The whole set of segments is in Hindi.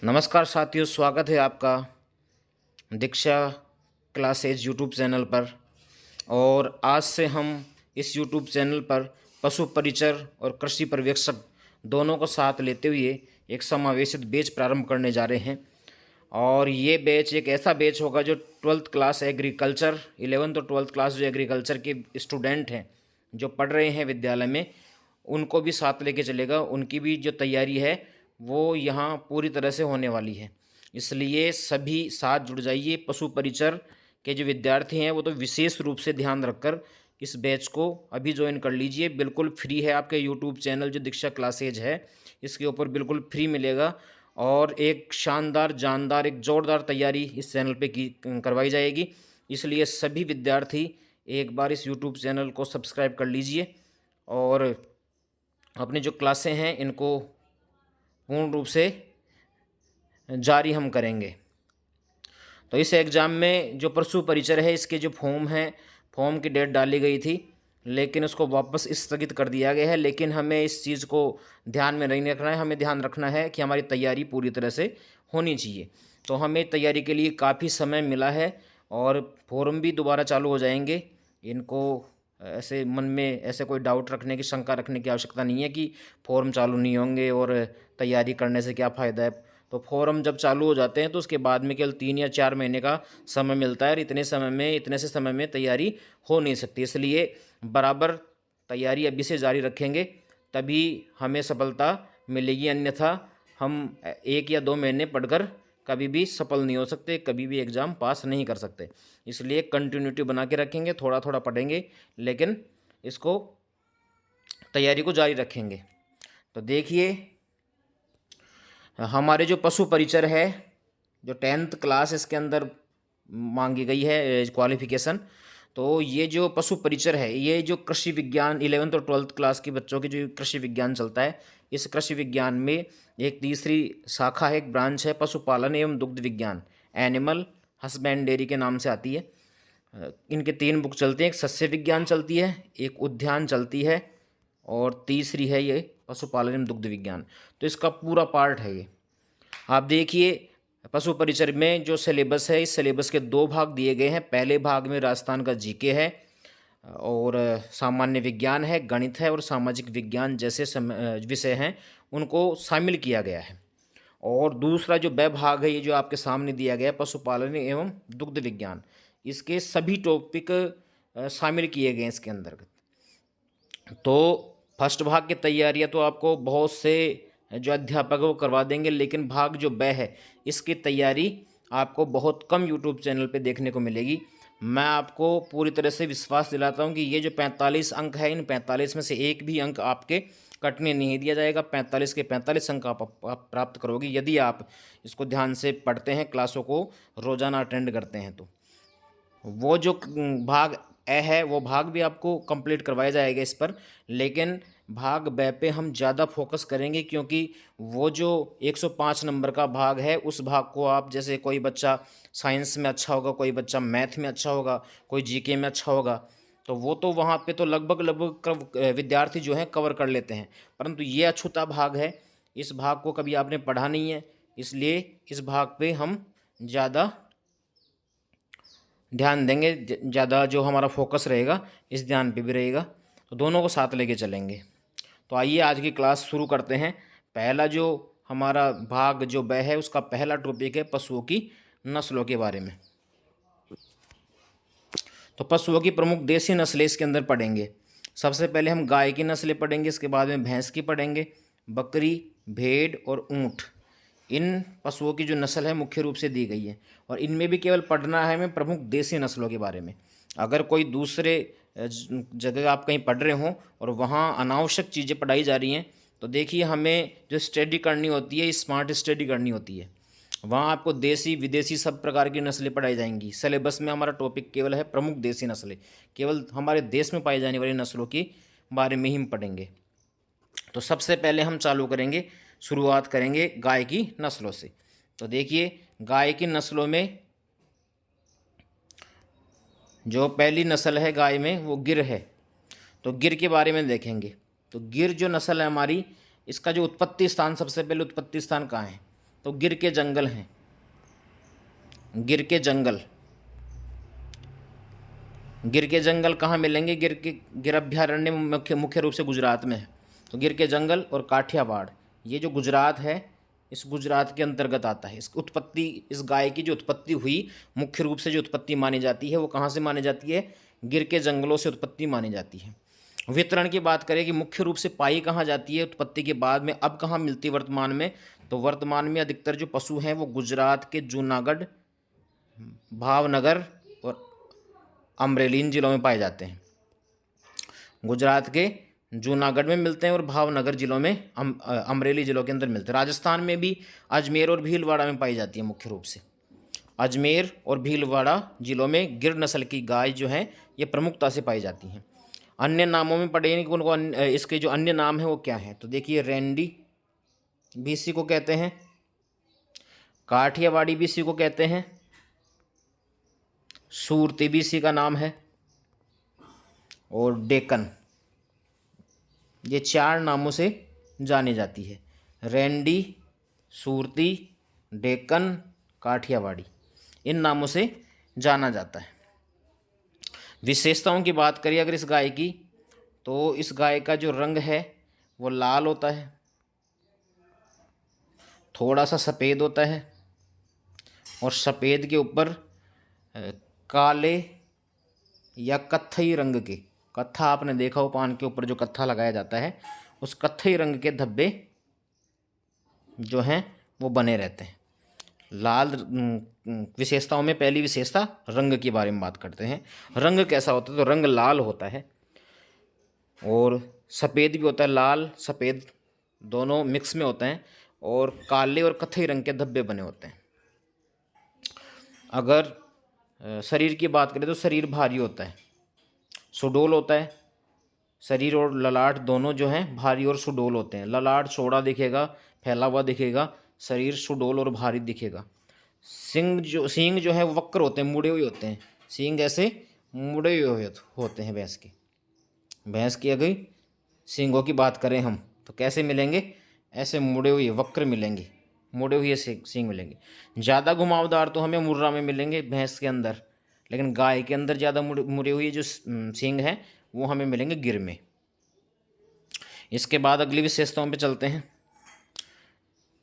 नमस्कार साथियों, स्वागत है आपका दीक्षा क्लासेज यूट्यूब चैनल पर। और आज से हम इस यूट्यूब चैनल पर पशु परिचर और कृषि पर्यवेक्षक दोनों को साथ लेते हुए एक समावेशित बैच प्रारंभ करने जा रहे हैं। और ये बैच एक ऐसा बैच होगा जो 12th क्लास एग्रीकल्चर 11th और 12th क्लास जो एग्रीकल्चर के स्टूडेंट हैं जो पढ़ रहे हैं विद्यालय में, उनको भी साथ लेके चलेगा। उनकी भी जो तैयारी है वो यहाँ पूरी तरह से होने वाली है, इसलिए सभी साथ जुड़ जाइए। पशु परिचर के जो विद्यार्थी हैं वो तो विशेष रूप से ध्यान रखकर इस बैच को अभी ज्वाइन कर लीजिए। बिल्कुल फ्री है, आपके यूट्यूब चैनल जो दीक्षा क्लासेज है इसके ऊपर बिल्कुल फ्री मिलेगा। और एक शानदार जानदार एक ज़ोरदार तैयारी इस चैनल पे की करवाई जाएगी, इसलिए सभी विद्यार्थी एक बार इस यूट्यूब चैनल को सब्सक्राइब कर लीजिए और अपनी जो क्लासें हैं इनको पूर्ण रूप से जारी हम करेंगे। तो इस एग्ज़ाम में जो पशु परिचर है इसके जो फॉर्म हैं, फॉर्म की डेट डाली गई थी लेकिन उसको वापस स्थगित कर दिया गया है। लेकिन हमें इस चीज़ को ध्यान में नहीं रखना है, हमें ध्यान रखना है कि हमारी तैयारी पूरी तरह से होनी चाहिए। तो हमें तैयारी के लिए काफ़ी समय मिला है और फॉर्म भी दोबारा चालू हो जाएंगे। इनको ऐसे मन में ऐसे कोई डाउट रखने की, शंका रखने की आवश्यकता नहीं है कि फॉर्म चालू नहीं होंगे और तैयारी करने से क्या फ़ायदा है। तो फॉर्म जब चालू हो जाते हैं तो उसके बाद में केवल 3 या 4 महीने का समय मिलता है और इतने से समय में तैयारी हो नहीं सकती। इसलिए बराबर तैयारी अभी से जारी रखेंगे तभी हमें सफलता मिलेगी, अन्यथा हम 1 या 2 महीने पढ़कर कभी भी सफल नहीं हो सकते, कभी भी एग्ज़ाम पास नहीं कर सकते। इसलिए कंटिन्यूटी बना के रखेंगे, थोड़ा थोड़ा पढ़ेंगे लेकिन इसको तैयारी को जारी रखेंगे। तो देखिए, हमारे जो पशु परिचर है जो 10th क्लास इसके अंदर मांगी गई है क्वालिफिकेशन, तो ये जो पशु परिचर है ये जो कृषि विज्ञान 11th और 12th क्लास के बच्चों की जो कृषि विज्ञान चलता है, इस कृषि विज्ञान में एक तीसरी शाखा है, एक ब्रांच है पशुपालन एवं दुग्ध विज्ञान, एनिमल हस्बेंडरी के नाम से आती है। इनके 3 बुक चलती हैं, एक सस्य विज्ञान चलती है, एक उद्यान चलती है और तीसरी है ये पशुपालन एवं दुग्ध विज्ञान। तो इसका पूरा पार्ट है ये। आप देखिए, पशु परिचर में जो सिलेबस है, इस सिलेबस के 2 भाग दिए गए हैं। पहले भाग में राजस्थान का जीके है और सामान्य विज्ञान है, गणित है और सामाजिक विज्ञान जैसे विषय हैं उनको शामिल किया गया है। और दूसरा जो ब भाग है ये जो आपके सामने दिया गया है पशुपालन एवं दुग्ध विज्ञान, इसके सभी टॉपिक शामिल किए गए हैं इसके अंतर्गत। तो फर्स्ट भाग की तैयारियां तो आपको बहुत से जो अध्यापक वो करवा देंगे, लेकिन भाग जो ब है इसकी तैयारी आपको बहुत कम यूट्यूब चैनल पे देखने को मिलेगी। मैं आपको पूरी तरह से विश्वास दिलाता हूँ कि ये जो 45 अंक है, इन 45 में से एक भी अंक आपके कटने नहीं दिया जाएगा। 45 के 45 अंक आप प्राप्त करोगे यदि आप इसको ध्यान से पढ़ते हैं, क्लासों को रोज़ाना अटेंड करते हैं। तो वो जो भाग ए है वो भाग भी आपको कंप्लीट करवाया जाएगा इस पर, लेकिन भाग ब पे हम ज़्यादा फोकस करेंगे क्योंकि वो जो 105 नंबर का भाग है उस भाग को आप, जैसे कोई बच्चा साइंस में अच्छा होगा, कोई बच्चा मैथ में अच्छा होगा, कोई जीके में अच्छा होगा, तो वो तो वहाँ पे तो लगभग विद्यार्थी जो हैं कवर कर लेते हैं। परंतु ये अछूता भाग है, इस भाग को कभी आपने पढ़ा नहीं है, इसलिए इस भाग पे हम ज़्यादा ध्यान देंगे, ज़्यादा जो हमारा फोकस रहेगा इस ध्यान पे भी रहेगा। तो दोनों को साथ लेके चलेंगे। तो आइए आज की क्लास शुरू करते हैं। पहला जो हमारा भाग जो ब है उसका पहला टॉपिक है पशुओं की नस्लों के बारे में। तो पशुओं की प्रमुख देसी नस्लें इसके अंदर पढ़ेंगे। सबसे पहले हम गाय की नस्लें पढ़ेंगे, इसके बाद में भैंस की पढ़ेंगे, बकरी, भेड़ और ऊँट। इन पशुओं की जो नस्ल है मुख्य रूप से दी गई है और इनमें भी केवल पढ़ना है हमें प्रमुख देसी नस्लों के बारे में। अगर कोई दूसरे जगह आप कहीं पढ़ रहे हों और वहाँ अनावश्यक चीज़ें पढ़ाई जा रही हैं, तो देखिए हमें जो स्टडी करनी होती है स्मार्ट स्टडी करनी होती है। वहाँ आपको देसी विदेशी सब प्रकार की नस्लें पढ़ाई जाएंगी। सिलेबस में हमारा टॉपिक केवल है प्रमुख देसी नस्लें, केवल हमारे देश में पाई जाने वाली नस्लों के बारे में ही हम पढ़ेंगे। तो सबसे पहले हम चालू करेंगे, शुरुआत करेंगे गाय की नस्लों से। तो देखिए, गाय की नस्लों में जो पहली नस्ल है गाय में वो गिर है। तो गिर के बारे में देखेंगे। तो गिर जो नस्ल है हमारी, इसका जो उत्पत्ति स्थान, सबसे पहले उत्पत्ति स्थान कहाँ है, तो गिर के जंगल हैं, गिर के जंगल। गिर के जंगल कहाँ मिलेंगे? गिर अभ्यारण्य मुख्य रूप से गुजरात में है। तो गिर के जंगल और काठियावाड़, ये जो गुजरात है, इस गुजरात के अंतर्गत आता है। इस उत्पत्ति, इस गाय की जो उत्पत्ति हुई, मुख्य रूप से जो उत्पत्ति मानी जाती है वो कहाँ से मानी जाती है? गिर के जंगलों से उत्पत्ति मानी जाती है। वितरण की बात करें कि मुख्य रूप से पाई कहाँ जाती है उत्पत्ति के बाद में, अब कहाँ मिलती है वर्तमान में? तो वर्तमान में अधिकतर जो पशु हैं वो गुजरात के जूनागढ़, भावनगर और अमरेली इन जिलों में पाए जाते हैं। गुजरात के जूनागढ़ में मिलते हैं और भावनगर जिलों में, अमरेली जिलों के अंदर मिलते हैं। राजस्थान में भी अजमेर और भीलवाड़ा में पाई जाती है मुख्य रूप से। अजमेर और भीलवाड़ा जिलों में गिर नस्ल की गाय जो है ये प्रमुखता से पाई जाती हैं। अन्य नामों में पढ़ेंगे कि उनको इसके जो अन्य नाम है वो क्या है? तो देखिए, रेंडी भी इसी को कहते हैं, काठियावाड़ी भी इसी को कहते हैं, सूरती भी इसी का नाम है, और डेक्कन, ये 4 नामों से जानी जाती है। रेंडी, सूरती, डेक्कन, काठियावाड़ी, इन नामों से जाना जाता है। विशेषताओं की बात करिए अगर इस गाय की, तो इस गाय का जो रंग है वो लाल होता है, थोड़ा सा सफ़ेद होता है, और सफ़ेद के ऊपर काले या कत्थई रंग के, कत्था आपने देखा हो पान के ऊपर जो कत्था लगाया जाता है, उस कत्थई रंग के धब्बे जो हैं वो बने रहते हैं। लाल विशेषताओं में पहली विशेषता रंग के बारे में बात करते हैं। रंग कैसा होता है? तो रंग लाल होता है और सफ़ेद भी होता है, लाल सफ़ेद दोनों मिक्स में होते हैं, और काले और कत्थई रंग के धब्बे बने होते हैं। अगर शरीर की बात करें तो शरीर भारी होता है, सुडौल होता है। शरीर और ललाट दोनों जो हैं भारी और सुडौल होते हैं। ललाट चौड़ा दिखेगा, फैला हुआ दिखेगा, शरीर सुडौल और भारी दिखेगा। सींग जो है वक्र होते हैं, मुड़े हुए होते हैं। सींग ऐसे मुड़े हुए होते हैं भैंस की अगर सींगों की बात करें हम तो कैसे मिलेंगे? ऐसे मुड़े हुए वक्र मिलेंगे, मुड़े हुए सींग मिलेंगे। ज़्यादा घुमावदार तो हमें मुर्रा में मिलेंगे भैंस के अंदर, लेकिन गाय के अंदर ज़्यादा मुड़े हुए जो सींग हैं वो हमें मिलेंगे गिर में। इसके बाद अगली विशेषताओं पे चलते हैं।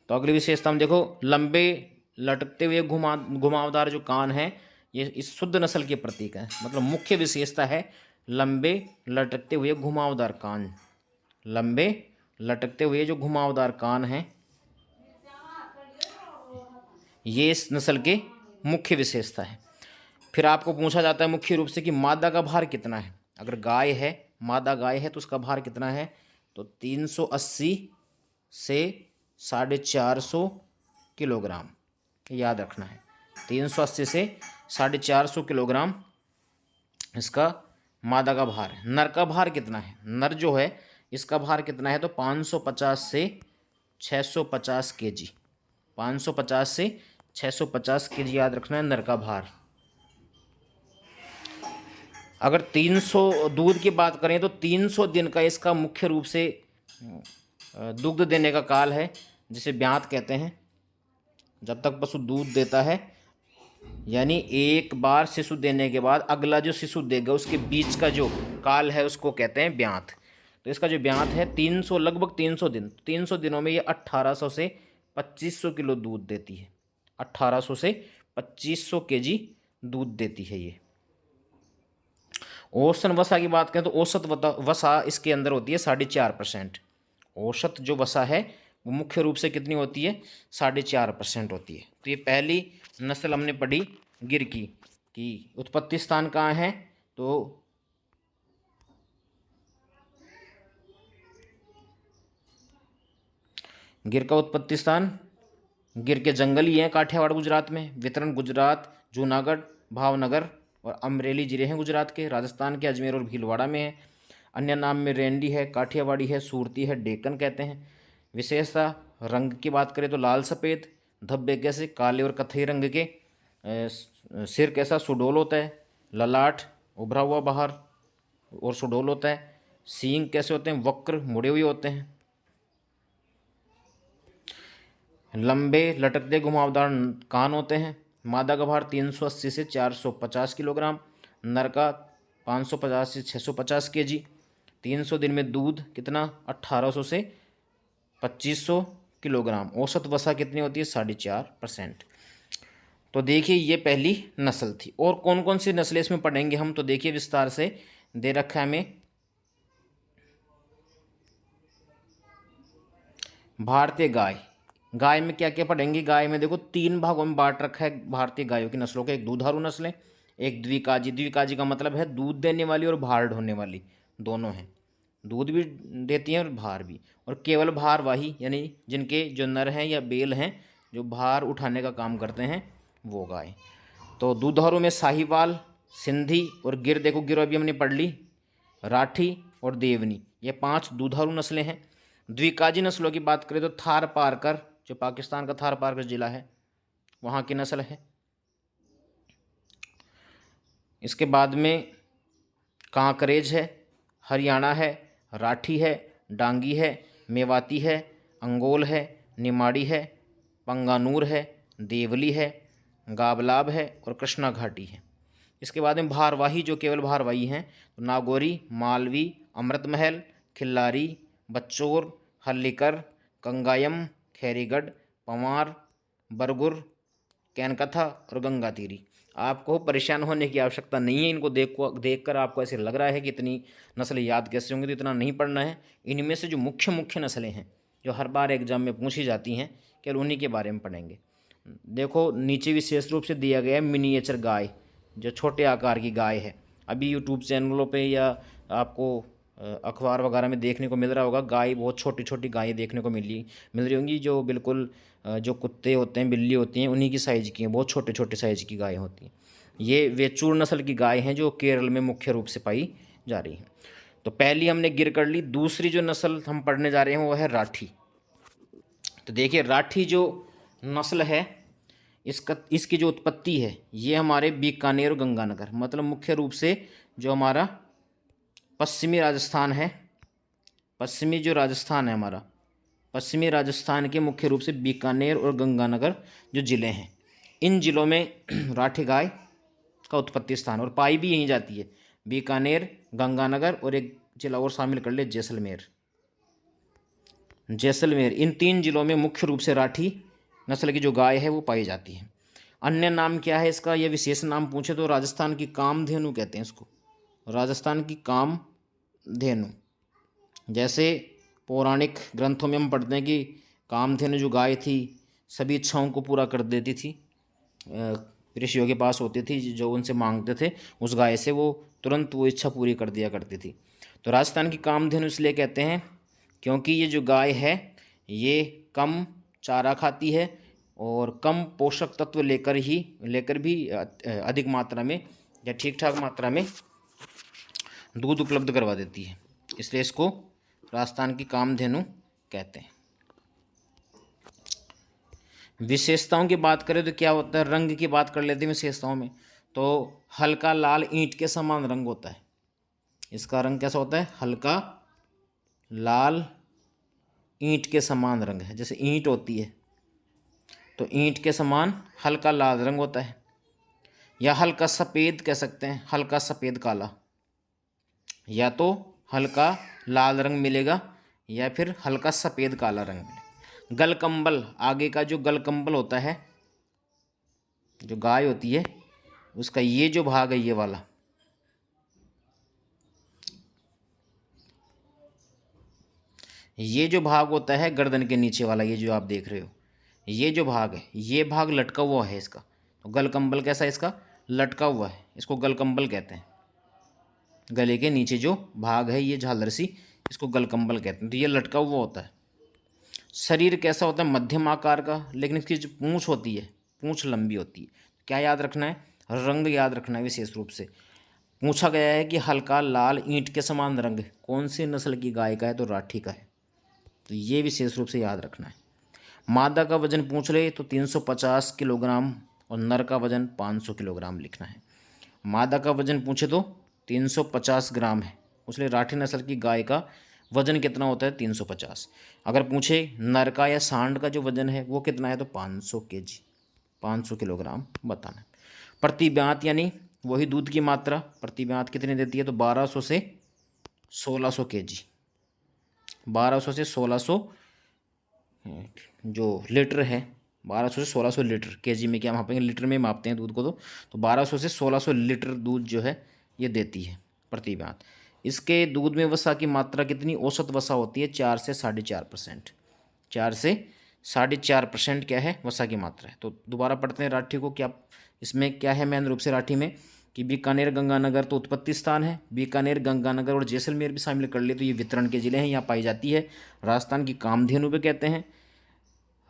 तो अगली विशेषता हम देखो, लंबे लटकते हुए घुमावदार जो कान हैं ये इस शुद्ध नस्ल के प्रतीक है। मतलब मुख्य विशेषता है लंबे लटकते हुए घुमावदार कान। लंबे लटकते हुए जो घुमावदार कान हैं ये इस नस्ल के मुख्य विशेषता है। फिर आपको पूछा जाता है मुख्य रूप से कि मादा का भार कितना है। अगर गाय है, मादा गाय है, तो उसका भार कितना है? तो 380 से 450 किलोग्राम, याद रखना है। 380 से 450 किलोग्राम इसका मादा का भार है। नर का भार कितना है? नर जो है इसका भार कितना है? तो 550 से 650 केजी। 550 से 650 केजी याद रखना है नर का भार। अगर 300 दूध की बात करें तो 300 दिन का इसका मुख्य रूप से दुग्ध देने का काल है, जिसे ब्यात कहते हैं। जब तक पशु दूध देता है, यानी एक बार शिशु देने के बाद अगला जो शिशु देगा उसके बीच का जो काल है उसको कहते हैं ब्यात। तो इसका जो ब्यात है 300, लगभग 300 दिन। 300 दिनों में ये 1800 से 2500 किलो दूध देती है। 1800 से 2500 केजी दूध देती है ये। औसत वसा की बात करें तो औसत वसा इसके अंदर होती है 4.5%। औसत जो वसा है वो मुख्य रूप से कितनी होती है? 4.5% होती है। तो ये पहली नस्ल हमने पढ़ी गिर की उत्पत्ति स्थान कहाँ है? तो गिर का उत्पत्ति स्थान गिर के जंगल ही हैं काठियावाड़ गुजरात में। वितरण गुजरात, जूनागढ़, भावनगर और अमरेली जिले हैं गुजरात के। राजस्थान के अजमेर और भीलवाड़ा में है। अन्य नाम में रेंडी है, काठियावाड़ी है, सूरती है, डेक्कन कहते हैं। विशेषता रंग की बात करें तो लाल सफ़ेद, धब्बे कैसे? काले और कत्थई रंग के। सिर कैसा? सुडौल होता है। ललाट उभरा हुआ बाहर और सुडौल होता है। सींग कैसे होते हैं? वक्र मुड़े हुए होते हैं। लंबे लटकते घुमावदार कान होते हैं। मादा का भार 380 से 450 किलोग्राम, नर का 550 से 650 केजी। 300 दिन में दूध कितना, 1800 से 2500 किलोग्राम। औसत वसा कितनी होती है, 4.5%। तो देखिए ये पहली नस्ल थी। और कौन कौन सी नस्लें इसमें पढ़ेंगे हम, तो देखिए विस्तार से दे रखा है हमें। भारतीय गाय, गाय में क्या क्या पढ़ेंगे। गाय में देखो 3 भागों में बांट रखा है भारतीय गायों की नस्लों के। एक दुधारू नस्लें, एक द्विकाजी। द्विकाजी का मतलब है दूध देने वाली और भार ढोने वाली, दोनों हैं। दूध भी देती हैं और भार भी। और केवल भारवाही, यानी जिनके जो नर हैं या बेल हैं जो भार उठाने का काम करते हैं, वो गाय। तो दुधारू में साहिवाल, सिंधी और गिर। देखो गिर अभी हमने पढ़ ली। राठी और देवनी, ये 5 दुधारू नस्लें हैं। द्विकाजी नस्लों की बात करें तो थार पारकर, जो पाकिस्तान का थार पारकर जिला है, वहाँ की नस्ल है। इसके बाद में कांकरेज है, हरियाणा है, राठी है, डांगी है, मेवाती है, अंगोल है, निमाड़ी है, पंगानूर है, देवली है, गाबलाब है और कृष्णा घाटी है। इसके बाद में भारवाही, जो केवल भारवाही हैं, तो नागौरी, मालवी, अमृतमहल, खिल्लारी, बच्चोर, हल्लीकर, कंगायम, खैरीगढ़, पवार, बरगुर, कैनकथा और गंगातीरी। आपको परेशान होने की आवश्यकता नहीं है। इनको देखकर आपको ऐसे लग रहा है कि इतनी नस्लें याद कैसे होंगी, तो इतना नहीं पढ़ना है। इनमें से जो मुख्य मुख्य नस्लें हैं जो हर बार एग्जाम में पूछी जाती हैं, केवल उन्हीं के बारे में पढ़ेंगे। देखो नीचे विशेष रूप से दिया गया है मिनिएचर गाय, जो छोटे आकार की गाय है। अभी यूट्यूब चैनलों पे या आपको अखबार वगैरह में देखने को मिल रहा होगा, गाय बहुत छोटी छोटी गायें देखने को मिल रही होंगी, जो बिल्कुल जो कुत्ते होते हैं, बिल्ली होती हैं, उन्हीं की साइज़ की हैं। बहुत छोटे छोटे साइज़ की गायें होती हैं। ये वेचूर नस्ल की गाय हैं जो केरल में मुख्य रूप से पाई जा रही हैं। तो पहली हमने गिर कर ली। दूसरी जो नस्ल हम पढ़ने जा रहे हैं वो है राठी। तो देखिए राठी जो नस्ल है, इसकी जो उत्पत्ति है ये हमारे बीकानेर और गंगानगर, मतलब मुख्य रूप से जो हमारा पश्चिमी राजस्थान है, पश्चिमी जो राजस्थान है हमारा, पश्चिमी राजस्थान के मुख्य रूप से बीकानेर और गंगानगर जो ज़िले हैं, इन ज़िलों में राठी गाय का उत्पत्ति स्थान, और पाई भी यहीं जाती है। बीकानेर, गंगानगर और एक ज़िला और शामिल कर ले, जैसलमेर। जैसलमेर, इन 3 ज़िलों में मुख्य रूप से राठी नस्ल की जो गाय है वो पाई जाती है। अन्य नाम क्या है इसका, यह विशेष नाम पूछे तो राजस्थान की कामधेनु कहते हैं इसको, राजस्थान की कामधेनु। जैसे पौराणिक ग्रंथों में हम पढ़ते हैं कि कामधेनु जो गाय थी सभी इच्छाओं को पूरा कर देती थी। ऋषियों के पास होती थी, जो उनसे मांगते थे उस गाय से वो तुरंत वो इच्छा पूरी कर दिया करती थी। तो राजस्थान की कामधेनु इसलिए कहते हैं क्योंकि ये जो गाय है ये कम चारा खाती है और कम पोषक तत्व लेकर भी अधिक मात्रा में या ठीक ठाक मात्रा में दूध उपलब्ध करवा देती है, इसलिए इसको राजस्थान की कामधेनु कहते हैं। विशेषताओं की बात करें तो क्या होता है, रंग की बात कर लेते हैं विशेषताओं में। तो हल्का लाल ईंट के समान रंग होता है। इसका रंग कैसा होता है, हल्का लाल ईंट के समान रंग है। जैसे ईंट होती है तो ईंट के समान हल्का लाल रंग होता है, या हल्का सफ़ेद कह सकते हैं, हल्का सफ़ेद काला। या तो हल्का लाल रंग मिलेगा या फिर हल्का सफ़ेद काला रंग मिलेगा। गलकंबल, आगे का जो गलकंबल होता है, जो गाय होती है उसका ये जो भाग है, ये वाला, ये जो भाग होता है गर्दन के नीचे वाला, ये जो आप देख रहे हो, ये जो भाग है, ये भाग लटका हुआ है इसका। तो गलकंबल कैसा है, इसका लटका हुआ है, इसको गलकंबल कहते हैं। गले के नीचे जो भाग है ये झालर सी, इसको गलकंबल कहते हैं। तो ये लटका हुआ होता है। शरीर कैसा होता है, मध्यम आकार का, लेकिन इसकी जो पूँछ होती है, पूँछ लंबी होती है। क्या याद रखना है, रंग याद रखना है विशेष रूप से। पूछा गया है कि हल्का लाल ईंट के समान रंग कौन सी नस्ल की गाय का है, तो राठी का है। तो ये विशेष रूप से याद रखना है। मादा का वजन पूछ ले तो 350 किलोग्राम और नर का वजन 500 किलोग्राम लिखना है। मादा का वजन पूछे तो 350 ग्राम है, उसलिए राठी नस्ल की गाय का वजन कितना होता है 350। अगर पूछे नर का या सांड का जो वजन है वो कितना है तो 500 kg, 500 किलोग्राम बताना है। प्रति ब्यात यानी वही दूध की मात्रा प्रति ब्यात कितनी देती है तो 1200 से 1600 kg, 1200 से 1600 जो लीटर है, 1200 से 1600 लीटर, केजी में क्या मापेंगे, लीटर में मापते हैं दूध को, तो 1200 से 1600 लीटर दूध जो है ये देती है प्रति ब्यात। इसके दूध में वसा की मात्रा कितनी, औसत वसा होती है 4 से 4.5%, 4 से 4.5% क्या है वसा की मात्रा है। तो दोबारा पढ़ते हैं राठी को, क्या इसमें क्या है मेन रूप से राठी में कि बीकानेर गंगानगर तो उत्पत्ति स्थान है, बीकानेर गंगानगर और जैसलमेर भी शामिल कर ले तो ये वितरण के ज़िले हैं, यहाँ पाई जाती है। राजस्थान की कामधेनु भी कहते हैं।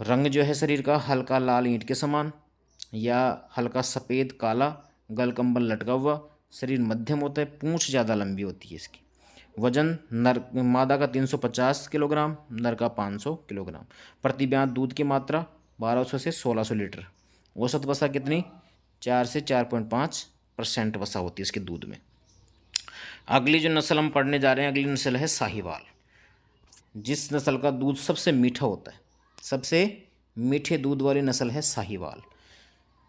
रंग जो है शरीर का हल्का लाल ईंट के समान या हल्का सफ़ेद काला, गलकंबल लटका हुआ, शरीर मध्यम होता है, पूंछ ज़्यादा लंबी होती है इसकी। वजन नर मादा का 350 किलोग्राम, नर का 500 किलोग्राम। प्रति ब्यात दूध की मात्रा 1200 से 1600 लीटर। औसत वसा कितनी 4 से 4.5% वसा होती है इसके दूध में। अगली जो नस्ल हम पढ़ने जा रहे हैं, अगली नस्ल है साहिवाल, जिस नस्ल का दूध सबसे मीठा होता है, सबसे मीठे दूध वाली नस्ल है साहिवाल।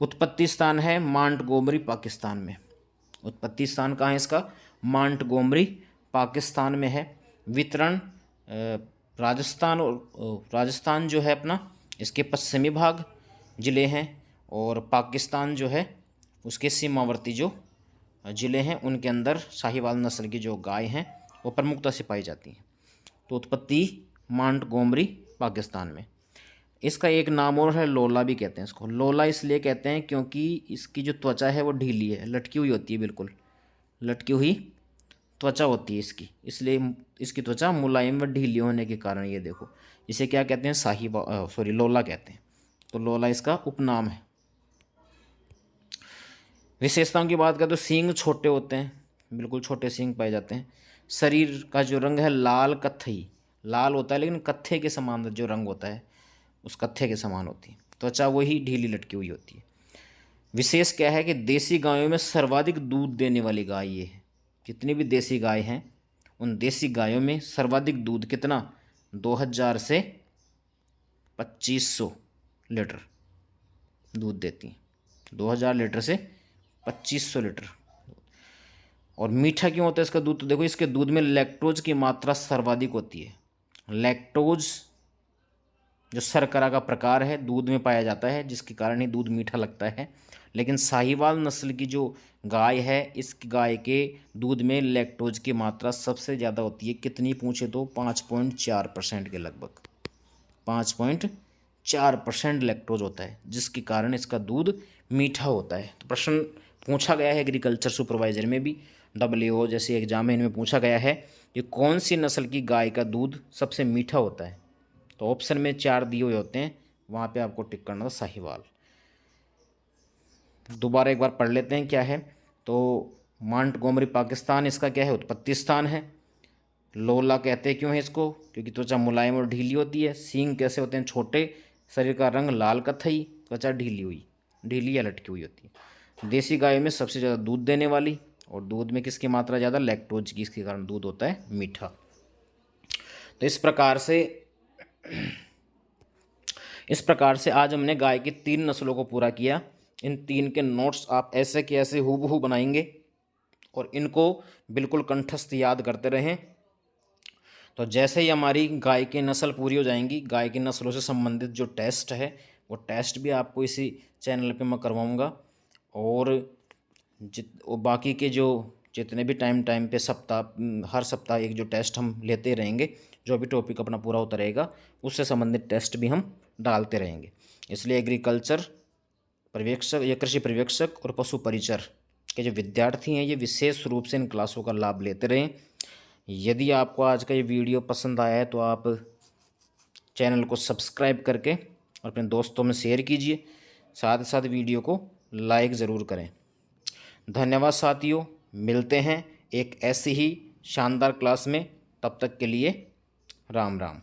उत्पत्ति स्थान है मांटगोमरी पाकिस्तान में। उत्पत्ति स्थान कहाँ है इसका, मांटगोमरी पाकिस्तान में है। वितरण राजस्थान, और राजस्थान जो है अपना इसके पश्चिमी भाग ज़िले हैं, और पाकिस्तान जो है उसके सीमावर्ती जो ज़िले हैं उनके अंदर साहिवाल नस्ल की जो गाय हैं वो प्रमुखता से पाई जाती हैं। तो उत्पत्ति मांटगोमरी पाकिस्तान में। इसका एक नाम और है लोला भी कहते हैं इसको। लोला इसलिए कहते हैं क्योंकि इसकी जो त्वचा है वो ढीली है, लटकी हुई होती है, बिल्कुल लटकी हुई त्वचा होती है इसकी, इसलिए इसकी त्वचा मुलायम व ढीली होने के कारण ये देखो इसे क्या कहते हैं लोला कहते हैं। तो लोला इसका उपनाम है। विशेषताओं की बात करें तो सींग छोटे होते हैं, बिल्कुल छोटे सींग पाए जाते हैं। शरीर का जो रंग है लाल कत्थई, लाल होता है लेकिन कत्थे के समान जो रंग होता है उस कत्थे के समान होती है। त्वचा वही ढीली लटकी हुई होती है। विशेष क्या है कि देसी गायों में सर्वाधिक दूध देने वाली गाय ये है। जितनी भी देसी गाय हैं उन देसी गायों में सर्वाधिक दूध कितना 2000 से 2500 लीटर दूध देती हैं, 2000 लीटर से 2500 लीटर। और मीठा क्यों होता है इसका दूध, तो देखो इसके दूध में लैक्टोज की मात्रा सर्वाधिक होती है। लैक्टोज जो शर्करा का प्रकार है दूध में पाया जाता है, जिसके कारण ही दूध मीठा लगता है। लेकिन साहिवाल नस्ल की जो गाय है इस गाय के दूध में लैक्टोज की मात्रा सबसे ज़्यादा होती है। कितनी पूछे तो 5.4% के लगभग, 5.4% लैक्टोज होता है, जिसके कारण इसका दूध मीठा होता है। तो प्रश्न पूछा गया है एग्रीकल्चर सुपरवाइजर में भी, WO जैसे एग्जाम में इनमें पूछा गया है कि कौन सी नस्ल की गाय का दूध सबसे मीठा होता है। तो ऑप्शन में 4 दिए हुए होते हैं, वहाँ पे आपको टिक करना था साहिवाल। दोबारा एक बार पढ़ लेते हैं क्या है। तो मांटगोमरी पाकिस्तान इसका क्या है उत्पत्ति स्थान है। लोला कहते हैं क्यों है इसको, क्योंकि त्वचा मुलायम और ढीली होती है। सींग कैसे होते हैं छोटे, शरीर का रंग लाल कत्थई, त्वचा ढीली या लटकी हुई होती है। देसी गाय में सबसे ज़्यादा दूध देने वाली, और दूध में किसकी मात्रा ज़्यादा, लैक्टोज की, इसके कारण दूध होता है मीठा। तो इस प्रकार से आज हमने गाय की 3 नस्लों को पूरा किया। इन 3 के नोट्स आप ऐसे के ऐसे हूबहू बनाएंगे और इनको बिल्कुल कंठस्थ याद करते रहें। तो जैसे ही हमारी गाय की नस्ल पूरी हो जाएंगी, गाय की नस्लों से संबंधित जो टेस्ट है वो टेस्ट भी आपको इसी चैनल पे मैं करवाऊँगा। और बाकी के जो जितने भी टाइम पे हर सप्ताह एक जो टेस्ट हम लेते रहेंगे, जो भी टॉपिक अपना पूरा होता रहेगा उससे संबंधित टेस्ट भी हम डालते रहेंगे। इसलिए एग्रीकल्चर पर्यवेक्षक या कृषि पर्यवेक्षक और पशु परिचर के जो विद्यार्थी हैं ये विशेष रूप से इन क्लासों का लाभ लेते रहें। यदि आपको आज का ये वीडियो पसंद आया है तो आप चैनल को सब्सक्राइब करके और अपने दोस्तों में शेयर कीजिए, साथ ही साथ वीडियो को लाइक ज़रूर करें। धन्यवाद साथियों, मिलते हैं एक ऐसी ही शानदार क्लास में, तब तक के लिए राम राम।